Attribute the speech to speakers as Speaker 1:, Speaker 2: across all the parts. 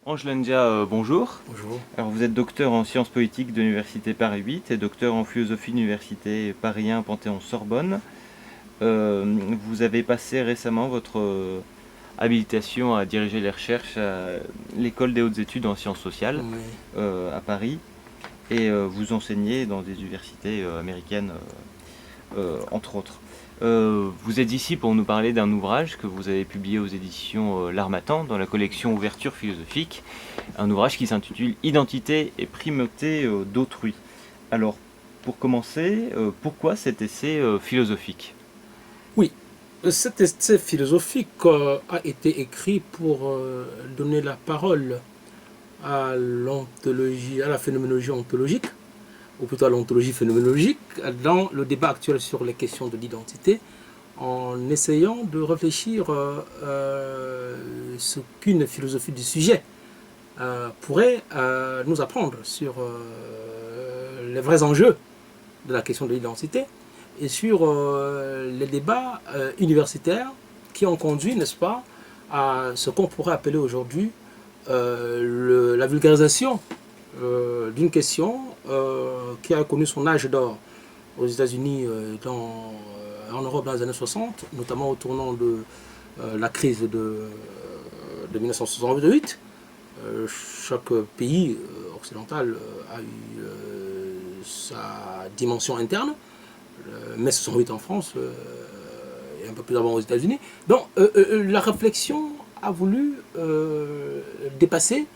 Speaker 1: Ange Lendia, bonjour.
Speaker 2: Bonjour.
Speaker 1: Alors vous êtes docteur en sciences politiques de l'Université Paris 8 et docteur en philosophie de l'Université Paris 1 Panthéon-Sorbonne. Vous avez passé récemment votre habilitation à diriger les recherches à l'École des hautes études en sciences sociales
Speaker 2: Oui.
Speaker 1: à Paris et vous enseignez dans des universités américaines entre autres. Vous êtes ici pour nous parler d'un ouvrage que vous avez publié aux éditions L'Harmattan dans la collection Ouverture philosophique, un ouvrage qui s'intitule Identité et primauté d'autrui. Alors, pour commencer, pourquoi cet essai philosophique?
Speaker 2: Oui, cet essai philosophique a été écrit pour donner la parole à l'ontologie, à la phénoménologie ontologique, ou plutôt à l'ontologie phénoménologique, dans le débat actuel sur les questions de l'identité, en essayant de réfléchir ce qu'une philosophie du sujet pourrait nous apprendre sur les vrais enjeux de la question de l'identité et sur les débats universitaires qui ont conduit, n'est-ce pas, à ce qu'on pourrait appeler aujourd'hui la vulgarisation d'une question qui a connu son âge d'or aux États-Unis, en Europe dans les années 60, notamment au tournant de la crise de 1968. Chaque pays occidental a eu sa dimension interne. Mai 68 en France et un peu plus avant aux États-Unis. Donc la réflexion a voulu dépasser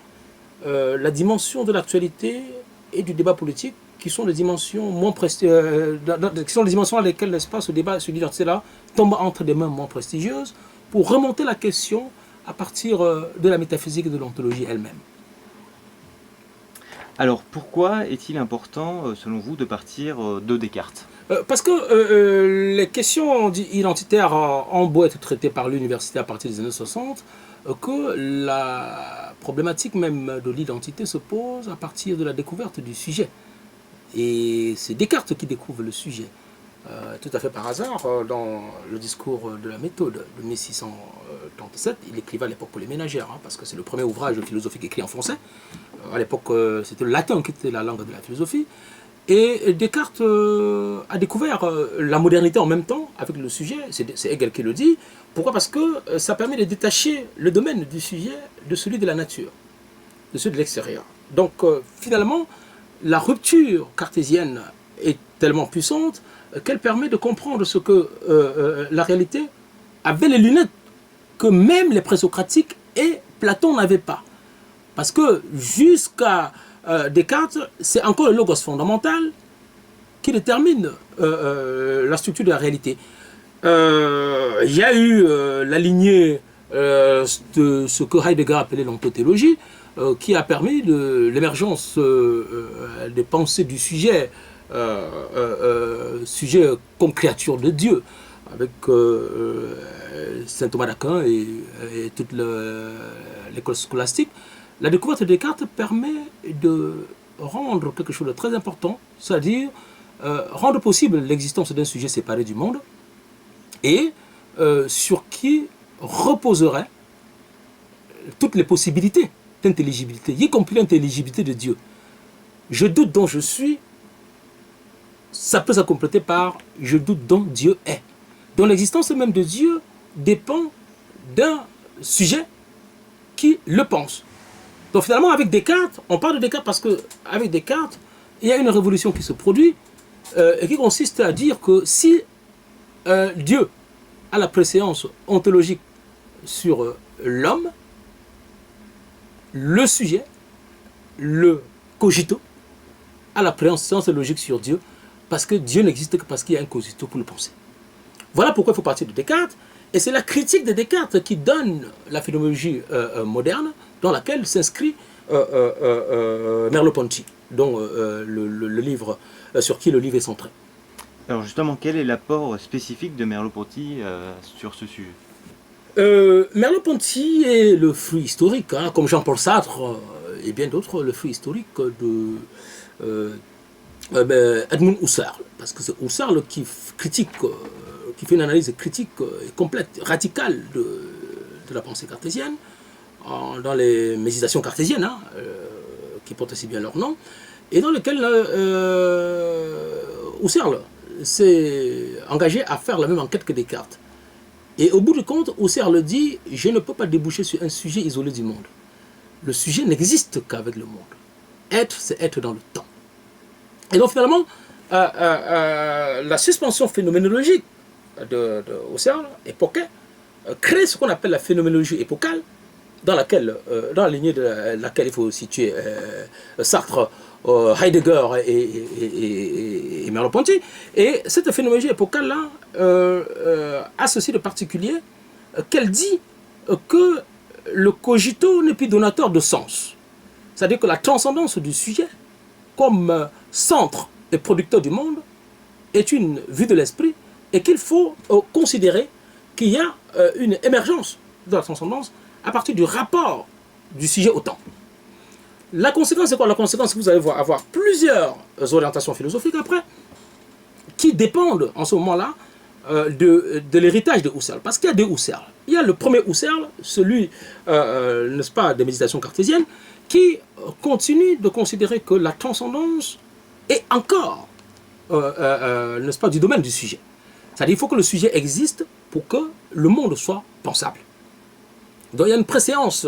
Speaker 2: la dimension de l'actualité et du débat politique, qui sont les dimensions moins qui sont les dimensions à lesquelles l'espace, ce débat sur l'identité-là tombe entre des mains moins prestigieuses, pour remonter la question à partir de la métaphysique et de l'ontologie elle-même.
Speaker 1: Alors, pourquoi est-il important, selon vous, de partir de Descartes?
Speaker 2: Parce que les questions identitaires ont beau être traitées par l'université à partir des années 60, que la problématique même de l'identité se pose à partir de la découverte du sujet. Et c'est Descartes qui découvre le sujet. Tout à fait par hasard, dans le discours de la méthode de 1637, il écrivait à l'époque pour les ménagères, parce que c'est le premier ouvrage philosophique écrit en français. À l'époque, c'était le latin qui était la langue de la philosophie. Et Descartes a découvert la modernité en même temps avec le sujet, c'est Hegel qui le dit. Pourquoi? Parce que ça permet de détacher le domaine du sujet de celui de la nature, de celui de l'extérieur. Donc finalement, la rupture cartésienne est tellement puissante qu'elle permet de comprendre ce que la réalité avait les lunettes que même les présocratiques et Platon n'avaient pas. Parce que jusqu'à Descartes, c'est encore le logos fondamental qui détermine la structure de la réalité. Il y a eu la lignée de ce que Heidegger appelait l'ontothéologie, qui a permis l'émergence des pensées du sujet, sujet comme créature de Dieu, avec saint Thomas d'Aquin et toute l'école scolastique. La découverte de Descartes permet de rendre quelque chose de très important, c'est-à-dire rendre possible l'existence d'un sujet séparé du monde et sur qui reposeraient toutes les possibilités d'intelligibilité, y compris l'intelligibilité de Dieu. Je doute dont je suis, ça peut se compléter par je doute dont Dieu est. Donc l'existence même de Dieu dépend d'un sujet qui le pense. Donc finalement, avec Descartes, on parle de Descartes parce qu'avec Descartes, il y a une révolution qui se produit et qui consiste à dire que si Dieu a la préséance ontologique sur l'homme, le sujet, le cogito, a la préséance logique sur Dieu, parce que Dieu n'existe que parce qu'il y a un cogito pour le penser. Voilà pourquoi il faut partir de Descartes, et c'est la critique de Descartes qui donne la phénoménologie moderne, dans laquelle s'inscrit Merleau-Ponty, dont le livre, sur qui le livre est centré.
Speaker 1: Alors justement, quel est l'apport spécifique de Merleau-Ponty sur ce sujet?
Speaker 2: Merleau-Ponty est le fruit historique, comme Jean-Paul Sartre et bien d'autres, le fruit historique de Edmund Husserl, parce que c'est Husserl qui critique, qui fait une analyse critique et complète, radicale de la pensée cartésienne, dans les méditations cartésiennes, hein, qui portent aussi bien leur nom, et dans lequel Husserl s'est engagé à faire la même enquête que Descartes. Et au bout du compte, Husserl dit « Je ne peux pas déboucher sur un sujet isolé du monde. Le sujet n'existe qu'avec le monde. Être, c'est être dans le temps. » Et donc finalement, la suspension phénoménologique de Husserl, époquée, crée ce qu'on appelle la phénoménologie épocale, dans la lignée de laquelle il faut situer Sartre, Heidegger et Merleau-Ponty. Et cette phénoménologie épocale-là a ceci de particulier qu'elle dit que le cogito n'est plus donateur de sens. C'est-à-dire que la transcendance du sujet comme centre et producteur du monde est une vue de l'esprit et qu'il faut considérer qu'il y a une émergence de la transcendance à partir du rapport du sujet au temps. La conséquence, c'est quoi? La conséquence, c'est que vous allez avoir plusieurs orientations philosophiques après qui dépendent en ce moment-là de l'héritage de Husserl. Parce qu'il y a deux Husserl. Il y a le premier Husserl, celui, n'est-ce pas, des méditations cartésiennes, qui continue de considérer que la transcendance est encore, n'est-ce pas, du domaine du sujet. C'est-à-dire qu'il faut que le sujet existe pour que le monde soit pensable. Donc il y a une préséance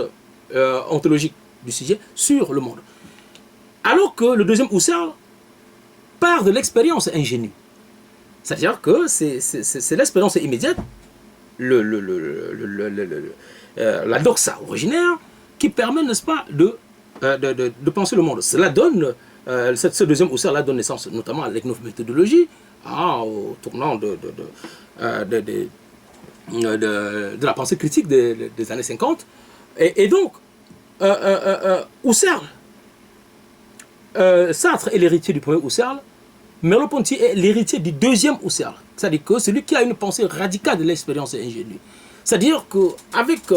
Speaker 2: ontologique du sujet sur le monde. Alors que le deuxième Husserl part de l'expérience ingénue. C'est-à-dire que c'est l'expérience immédiate, la doxa originaire, qui permet, n'est-ce pas, de penser le monde. Cela donne, ce deuxième Husserl donne naissance notamment à l'ethnométhodologie, au tournant de la pensée critique des années 50. Et donc, Husserl, Sartre est l'héritier du premier Husserl, Merleau-Ponty est l'héritier du deuxième Husserl. C'est-à-dire que c'est lui qui a une pensée radicale de l'expérience ingénue. C'est-à-dire qu'avec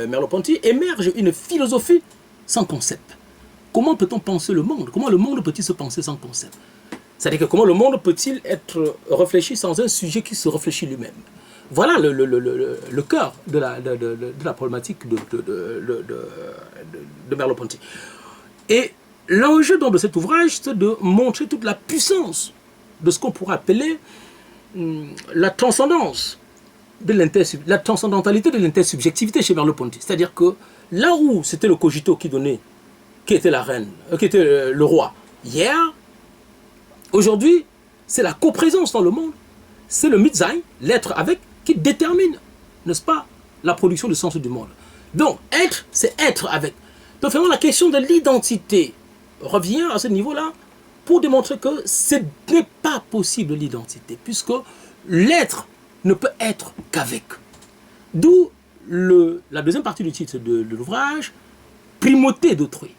Speaker 2: Merleau-Ponty émerge une philosophie sans concept. Comment peut-on penser le monde? Comment le monde peut-il se penser sans concept? C'est-à-dire que comment le monde peut-il être réfléchi sans un sujet qui se réfléchit lui-même? Voilà le cœur de la problématique de Merleau-Ponty. Et l'enjeu de cet ouvrage, c'est de montrer toute la puissance de ce qu'on pourrait appeler la transcendance, la transcendantalité de l'intersubjectivité chez Merleau-Ponty. C'est-à-dire que là où c'était le cogito qui était la reine, qui était le roi hier, aujourd'hui, c'est la coprésence dans le monde, c'est le Mitsein, l'être avec, qui détermine, n'est-ce pas, la production du sens du monde. Donc, être, c'est être avec. Donc, vraiment, la question de l'identité revient à ce niveau-là pour démontrer que ce n'est pas possible l'identité, puisque l'être ne peut être qu'avec. D'où la deuxième partie du titre de l'ouvrage, primauté d'autrui.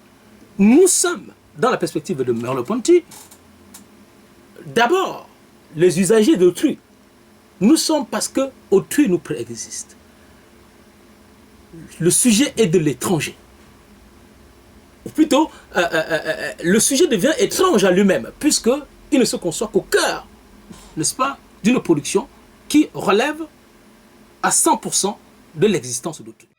Speaker 2: Nous sommes, dans la perspective de Merleau-Ponty, d'abord les usagers d'autrui. Nous sommes parce que autrui nous préexiste. Le sujet est de l'étranger. Ou plutôt, le sujet devient étrange à lui-même, puisqu'il ne se conçoit qu'au cœur, n'est-ce pas, d'une production qui relève à 100% de l'existence d'autrui.